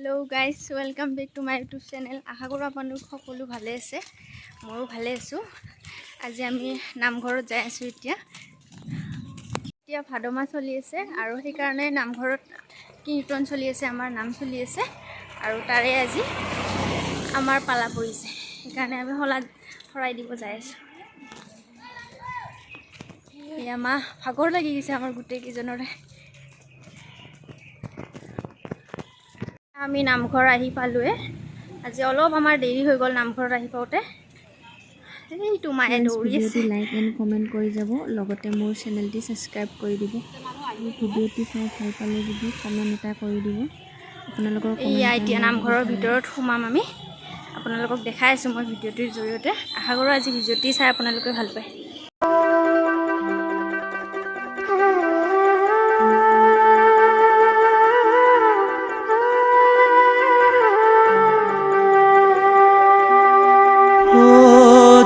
Hello guys welcome back to my YouTube channel. आशा करूँ আপোনালোক সকলো ভালে আছে, ময়ো ভালে আছোঁ। আজি আমি নামঘৰত যাই আছোঁ। এতিয়া ভাদ মাহ চলি আছে আৰু সেইকাৰণে নামঘৰত কীৰ্তন চলি আছে, আমাৰ নাম চলি আছে আৰু তাৰে আজি আমাৰ পালা পৰিছে, সেইকাৰণে আমি শৰাই দিব যাই আছোঁ। এয়া মা ভাগৰ লাগি গৈছে আমাৰ গোটেইকেইজনৰে। আমি নামঘৰ আহি পালোৱে। আজি অলপ আমাৰ দেৰি হৈ গ'ল নামঘৰত আহি পাওঁতে। এইটো মায়ে দৌৰি আছে। লাইক এণ্ড কমেণ্ট কৰি যাব, লগতে মোৰ চেনেলটি ছাবস্ক্ৰাইব কৰি দিব। ভিডিঅ'টি চাই ভাল পালে যদি কমেণ্ট এটা কৰি দিব। আপোনালোকৰ এয়া এতিয়া নামঘৰৰ ভিতৰত সোমাম আমি। আপোনালোকক দেখাই আছোঁ মই ভিডিঅ'টিৰ জৰিয়তে। আশা কৰোঁ আজি ভিডিঅ'টি চাই আপোনালোকে ভাল পায়।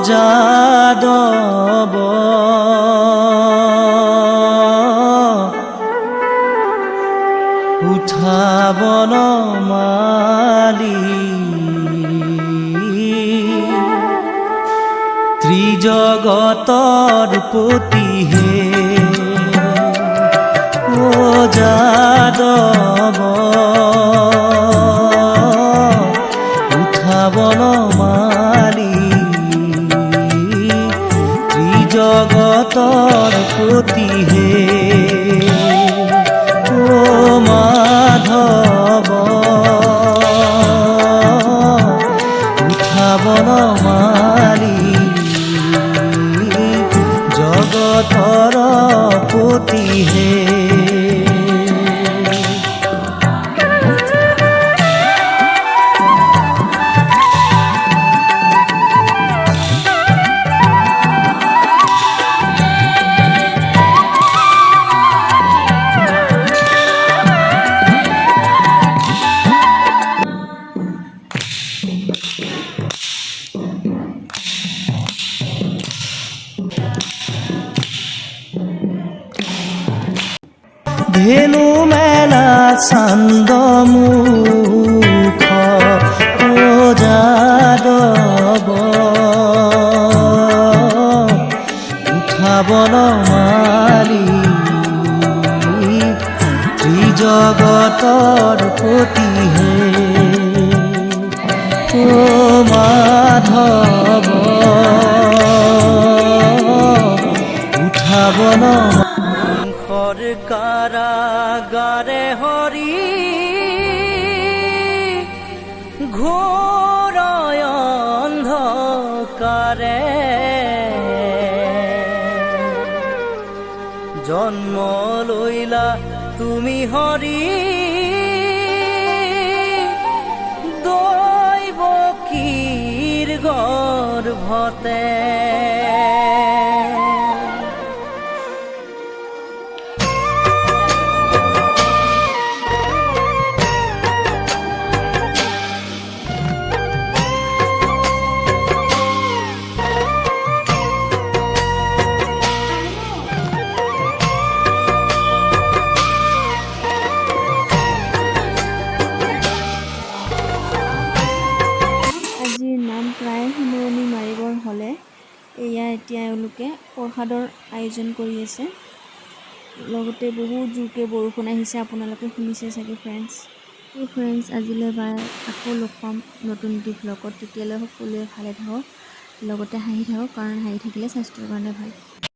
যাদৱ উঠাবন মালি ত্ৰিজগতৰ পতি হে ও যাদৱ উঠাবন মালি জগতৰ পতি হে ও মাধৱ উঠাবন মালি জগতৰ পতি হে। ধেনু মেলা চান্দমুখ ও যাদৱ উঠাবন মালি ত্ৰিজগতৰ পতি হে ও মাধৱ উঠাবন কাৰাগাৰে হৰি ঘোৰ অন্ধকাৰে জন্ম লইলা তুমি হৰি দৈব কীৰ গৰ্ভতে এতিয়া এওঁলোকে প্ৰসাদৰ আয়োজন কৰি আছে, লগতে বহুত জোৰকৈ বৰষুণ আহিছে, আপোনালোকে শুনিছে চাগে ফ্ৰেণ্ডছ। আজিলৈ বাৰ আকৌ লগ পাম নতুন এটি ভ্লগত। তেতিয়ালৈ সকলোৱে ভালে থাকক, লগতে হাঁহি থাকক, কাৰণ হাঁহি থাকিলে স্বাস্থ্যৰ কাৰণে ভাল।